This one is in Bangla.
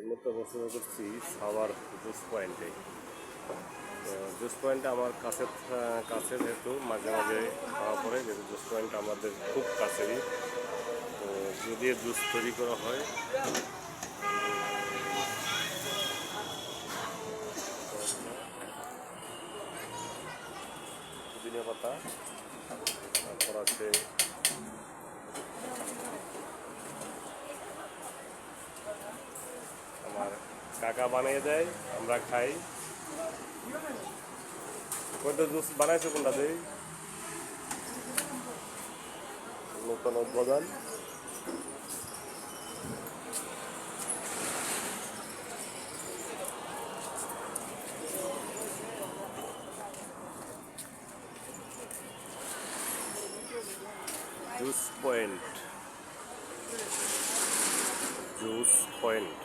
মতো পছন্দ করছি সাভার জুস পয়েন্টে। তো জুস পয়েন্টটা আমার কাছে যেহেতু মাঝে মাঝে খাওয়া পড়ে, যেহেতু জুস পয়েন্ট আমাদের খুব কাছেরই। তো যদি জুস তৈরি করা হয় পুদিনা পাতা, তারপর আছে আমার কাকা বানিয়ে দেয়, আমরা খাই। কোনটা জুস বানাইছো কোনটাতে? নতুন উদ্বোধন। Juice point, juice point.